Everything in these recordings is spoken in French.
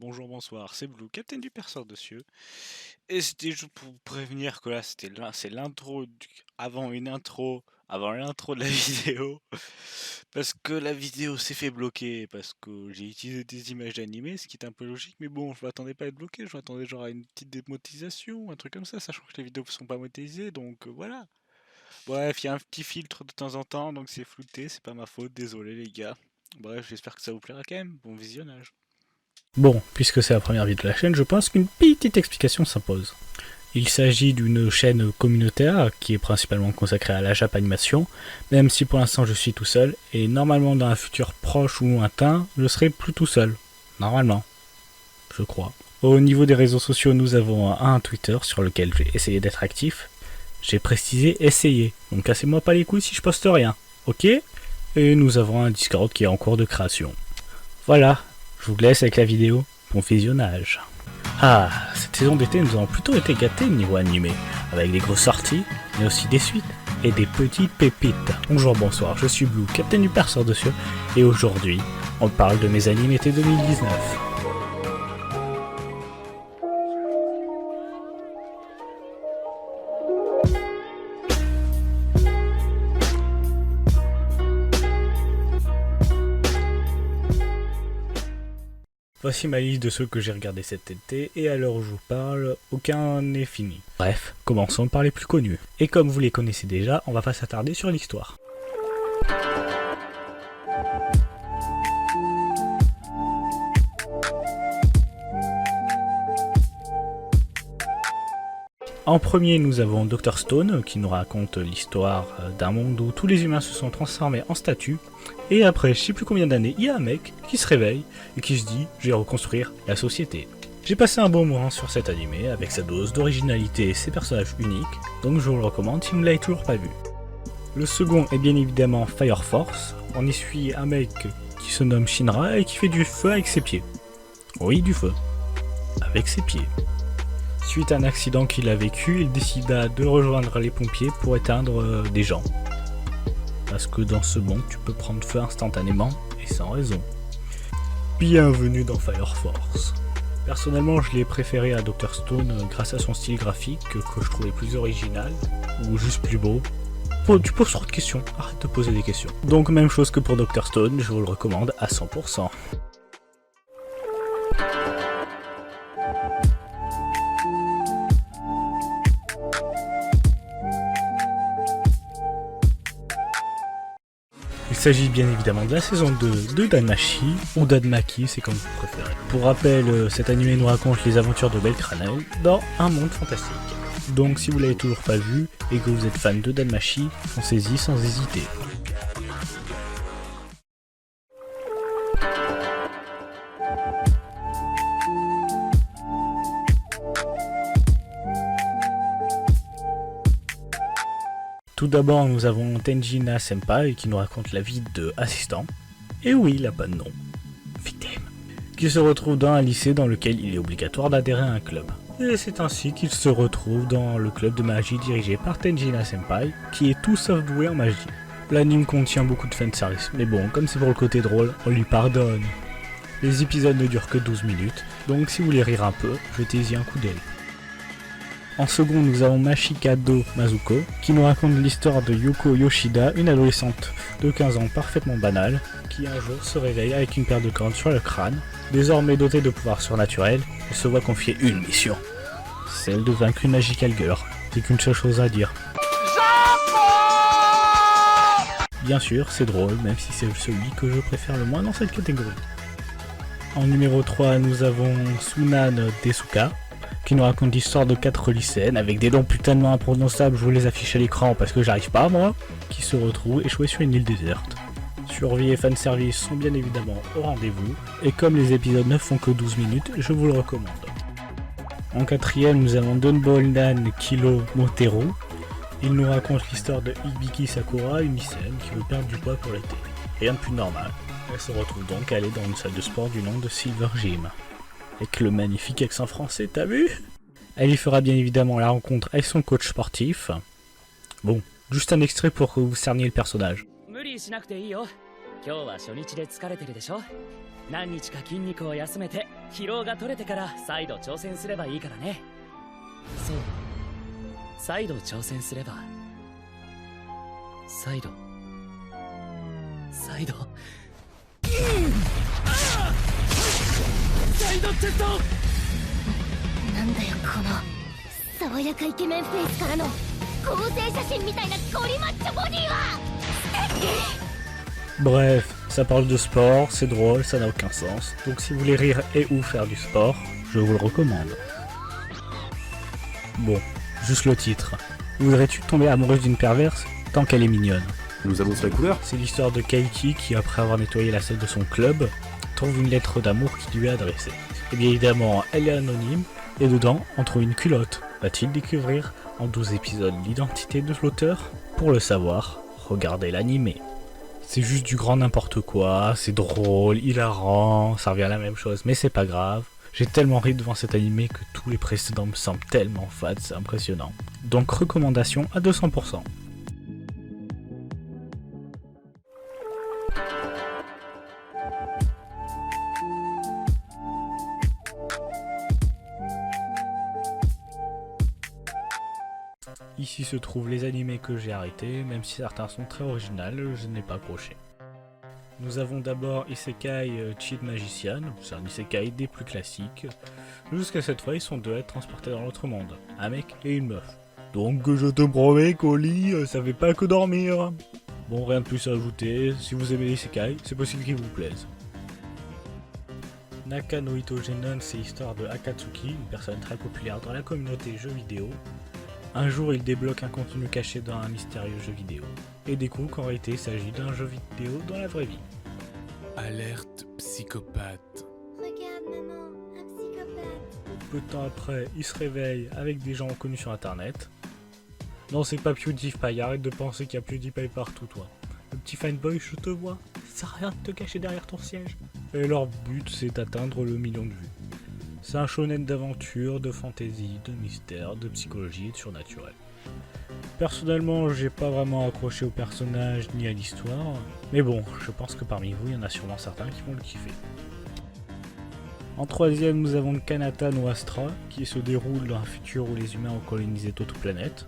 Bonjour, bonsoir, c'est Blue, capitaine du perceur de cieux. Et c'était juste pour vous prévenir que là, c'est l'intro avant une intro, avant l'intro de la vidéo. Parce que la vidéo s'est fait bloquer, parce que j'ai utilisé des images animées, ce qui est un peu logique, mais bon, je m'attendais pas à être bloqué, je m'attendais genre à une petite démonétisation, un truc comme ça, sachant que les vidéos sont pas monétisées, donc voilà. Bref, il y a un petit filtre de temps en temps, donc c'est flouté, c'est pas ma faute, désolé les gars. Bref, j'espère que ça vous plaira quand même, bon visionnage. Bon, puisque c'est la première vidéo de la chaîne, je pense qu'une petite explication s'impose. Il s'agit d'une chaîne communautaire qui est principalement consacrée à la Japanimation, même si pour l'instant je suis tout seul, et normalement dans un futur proche ou lointain, je serai plus tout seul. Normalement. Je crois. Au niveau des réseaux sociaux, nous avons un Twitter sur lequel j'ai essayé d'être actif. J'ai précisé essayer, donc cassez-moi pas les couilles si je poste rien, ok? Et nous avons un Discord qui est en cours de création. Voilà, je vous laisse avec la vidéo. Bon visionnage. Ah, cette saison d'été, nous avons plutôt été gâtés niveau animé, avec des grosses sorties, mais aussi des suites et des petites pépites. Bonjour, bonsoir, je suis Blue, capitaine du perceur de cieux, et aujourd'hui, on parle de mes animés été 2019. Voici ma liste de ceux que j'ai regardés cet été, et à l'heure où je vous parle, aucun n'est fini. Bref, commençons par les plus connus. Et comme vous les connaissez déjà, on va pas s'attarder sur l'histoire. En premier, nous avons Dr Stone, qui nous raconte l'histoire d'un monde où tous les humains se sont transformés en statues, et après je sais plus combien d'années, il y a un mec qui se réveille et qui se dit « je vais reconstruire la société ». J'ai passé un bon moment sur cet animé, avec sa dose d'originalité et ses personnages uniques, donc je vous le recommande si vous ne l'avez toujours pas vu. Le second est bien évidemment Fire Force. On y suit un mec qui se nomme Shinra et qui fait du feu avec ses pieds. Oui, du feu. Avec ses pieds. Suite à un accident qu'il a vécu, il décida de rejoindre les pompiers pour éteindre des gens. Parce que dans ce monde, tu peux prendre feu instantanément et sans raison. Bienvenue dans Fire Force. Personnellement, je l'ai préféré à Dr Stone grâce à son style graphique que je trouvais plus original, ou juste plus beau. Tu poses trop de questions, arrête de poser des questions. Donc même chose que pour Dr Stone, je vous le recommande à 100%. Il s'agit bien évidemment de la saison 2 de Danmachi, ou Danmaki, c'est comme vous préférez. Pour rappel, cet animé nous raconte les aventures de Belcranel dans un monde fantastique. Donc si vous l'avez toujours pas vu, et que vous êtes fan de Danmachi, foncez-y sans hésiter. Tout d'abord, nous avons Tenjina Senpai qui nous raconte la vie de assistant. Et oui, il a pas de nom. Victime. Qui se retrouve dans un lycée dans lequel il est obligatoire d'adhérer à un club. Et c'est ainsi qu'il se retrouve dans le club de magie dirigé par Tenjina Senpai, qui est tout sauf doué en magie. L'anime contient beaucoup de fanservice, mais bon, comme c'est pour le côté drôle, on lui pardonne. Les épisodes ne durent que 12 minutes, donc si vous voulez rire un peu, jetez-y un coup d'œil. En second, nous avons Mashikado Mazuko, qui nous raconte l'histoire de Yuko Yoshida, une adolescente de 15 ans parfaitement banale, qui un jour se réveille avec une paire de cornes sur le crâne. Désormais dotée de pouvoirs surnaturels, elle se voit confier une mission. Celle de vaincre une Magical Girl. C'est qu'une seule chose à dire. Bien sûr, c'est drôle, même si c'est celui que je préfère le moins dans cette catégorie. En numéro 3, nous avons Sunan Tezuka, qui nous raconte l'histoire de 4 lycéennes avec des noms putainement imprononçables, je vous les affiche à l'écran parce que j'arrive pas moi, qui se retrouvent échoués sur une île déserte. Survie et fanservice sont bien évidemment au rendez-vous, et comme les épisodes ne font que 12 minutes, je vous le recommande. En quatrième, nous avons Donbolnan Kilo Motero. Il nous raconte l'histoire de Hibiki Sakura, une lycéenne qui veut perdre du poids pour l'été. Rien de plus normal. Elle se retrouve donc à aller dans une salle de sport du nom de Silver Gym. Avec le magnifique accent français, t'as vu? Elle y fera bien évidemment la rencontre avec son coach sportif. Bon, juste un extrait pour que vous cerniez le personnage. 何日か筋肉を休めて疲労が取れてから再度挑戦すればいいからね。そう、再度挑戦すれば再度サイドチェスト。なんだよこの爽やかイケメンフェイスからの合成写真みたいなゴリマッチョボディは素敵。 Bref, ça parle de sport, c'est drôle, ça n'a aucun sens. Donc si vous voulez rire et ou faire du sport, je vous le recommande. Bon, juste le titre. Voudrais-tu tomber amoureuse d'une perverse tant qu'elle est mignonne? Nous allons sur les couleurs. C'est l'histoire de Keiki qui, après avoir nettoyé la salle de son club, trouve une lettre d'amour qui lui est adressée. Et bien évidemment, elle est anonyme, et dedans, on trouve une culotte. Va-t-il découvrir en 12 épisodes l'identité de l'auteur? Pour le savoir, regardez l'animé. C'est juste du grand n'importe quoi, c'est drôle, hilarant, ça revient à la même chose, mais c'est pas grave. J'ai tellement ri devant cet animé que tous les précédents me semblent tellement fades, c'est impressionnant. Donc recommandation à 200%. Ici se trouvent les animés que j'ai arrêtés, même si certains sont très originaux, je n'ai pas accroché. Nous avons d'abord Isekai Cheat Magician, c'est un Isekai des plus classiques. Jusqu'à cette fois, ils sont deux à être transportés dans l'autre monde, un mec et une meuf. Donc je te promets qu'au lit, ça fait pas que dormir. Bon, rien de plus à ajouter, si vous aimez les Isekai, c'est possible qu'ils vous plaisent. Naka no Ito Genon, c'est l'histoire de Akatsuki, une personne très populaire dans la communauté jeux vidéo. Un jour, il débloque un contenu caché dans un mystérieux jeu vidéo, et découvre qu'en réalité il s'agit d'un jeu vidéo dans la vraie vie. Alerte psychopathe. Regarde maman, un psychopathe. Peu de temps après, il se réveille avec des gens connus sur internet. Non, c'est pas PewDiePie, arrête de penser qu'il y a PewDiePie partout, toi. Le petit fanboy, je te vois, ça sert à rien de te cacher derrière ton siège. Et leur but, c'est d'atteindre le million de vues. C'est un shonen d'aventure, de fantasy, de mystère, de psychologie et de surnaturel. Personnellement, j'ai pas vraiment accroché au personnage ni à l'histoire, mais bon, je pense que parmi vous, il y en a sûrement certains qui vont le kiffer. En troisième, nous avons Kanata no Astra, qui se déroule dans un futur où les humains ont colonisé d'autres planètes.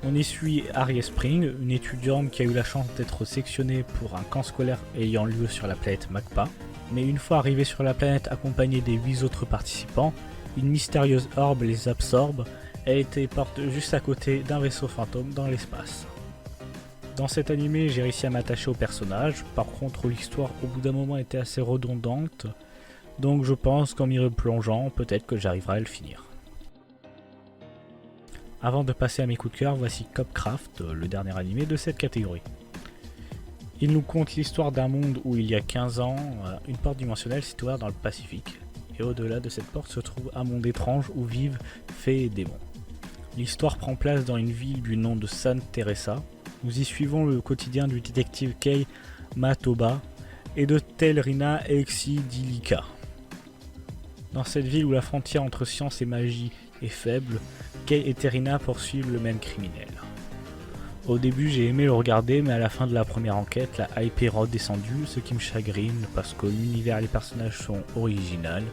On y suit Arie Spring, une étudiante qui a eu la chance d'être sélectionnée pour un camp scolaire ayant lieu sur la planète Magpa. Mais une fois arrivée sur la planète accompagnée des 8 autres participants, une mystérieuse orbe les absorbe et a été portée juste à côté d'un vaisseau fantôme dans l'espace. Dans cet animé, j'ai réussi à m'attacher au personnage, par contre l'histoire au bout d'un moment était assez redondante, donc je pense qu'en m'y replongeant, peut-être que j'arriverai à le finir. Avant de passer à mes coups de cœur, voici Copcraft, le dernier animé de cette catégorie. Il nous conte l'histoire d'un monde où il y a 15 ans, une porte dimensionnelle s'est ouverte dans le Pacifique, et au-delà de cette porte se trouve un monde étrange où vivent fées et démons. L'histoire prend place dans une ville du nom de San Teresa. Nous y suivons le quotidien du détective Kei Matoba et de Telrina Exidilika. Dans cette ville où la frontière entre science et magie est faible, Kei et Terina poursuivent le même criminel. Au début j'ai aimé le regarder, mais à la fin de la première enquête, la hype est redescendue, ce qui me chagrine parce que l'univers et les personnages sont originaux.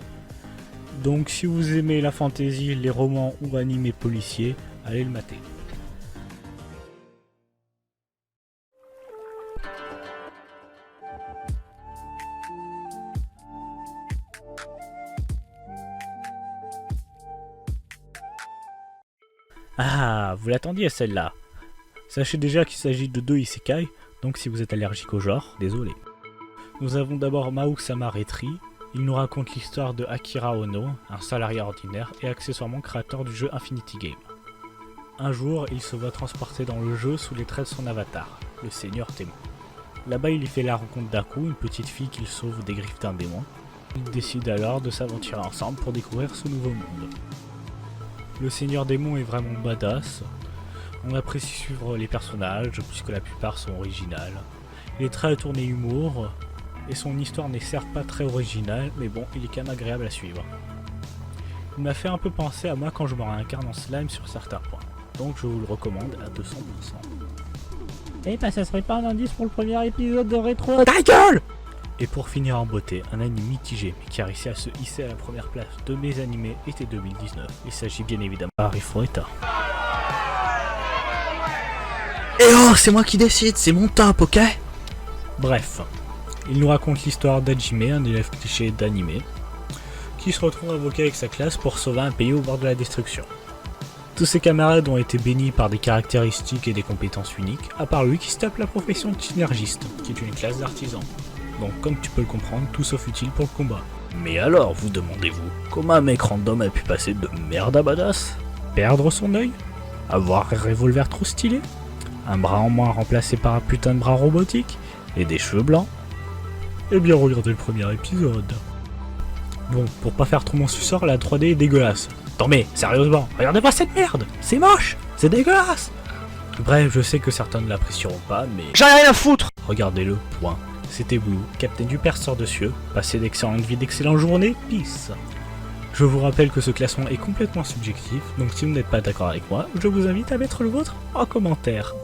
Donc si vous aimez la fantasy, les romans ou animés policiers, allez le mater. Ah, vous l'attendiez celle-là. Sachez déjà qu'il s'agit de 2 isekai, donc si vous êtes allergique au genre, désolé. Nous avons d'abord Maou-sama Retri. Il nous raconte l'histoire de Akira Ono, un salarié ordinaire et accessoirement créateur du jeu Infinity Game. Un jour, il se voit transporter dans le jeu sous les traits de son avatar, le Seigneur Démon. Là-bas, il y fait la rencontre d'Aku, une petite fille qu'il sauve des griffes d'un démon. Ils décident alors de s'aventurer ensemble pour découvrir ce nouveau monde. Le Seigneur Démon est vraiment badass. On apprécie suivre les personnages puisque la plupart sont originales. Il est très tourné humour et son histoire n'est certes pas très originale, mais bon, il est quand même agréable à suivre. Il m'a fait un peu penser à moi quand je me réincarne en slime sur certains points, donc je vous le recommande à 200%. Eh bah ça serait pas un indice pour le premier épisode de Rétro. Ta gueule! Et pour finir en beauté, un anime mitigé mais qui a réussi à se hisser à la première place de mes animés été 2019. Il s'agit bien évidemment d'Harry Fureta. Et oh, c'est moi qui décide, c'est mon top, ok? Bref, il nous raconte l'histoire d'Hajime, un élève cliché d'anime, qui se retrouve invoqué avec sa classe pour sauver un pays au bord de la destruction. Tous ses camarades ont été bénis par des caractéristiques et des compétences uniques, à part lui qui se tape la profession de synergiste, qui est une classe d'artisan. Donc comme tu peux le comprendre, tout sauf utile pour le combat. Mais alors, vous demandez-vous, comment un mec random a pu passer de merde à badass? Perdre son œil? Avoir un revolver trop stylé? Un bras en moins remplacé par un putain de bras robotique? Et des cheveux blancs? Eh bien regardez le premier épisode. Bon, pour pas faire trop mon suceur, la 3D est dégueulasse. Non mais, sérieusement, regardez pas cette merde! C'est moche! C'est dégueulasse! Bref, je sais que certains ne l'apprécieront pas, mais... J'en ai rien à foutre! Regardez-le, point. C'était Blue, capitaine du perceur de cieux. Passez d'excellentes vies, d'excellentes journées, peace! Je vous rappelle que ce classement est complètement subjectif, donc si vous n'êtes pas d'accord avec moi, je vous invite à mettre le vôtre en commentaire.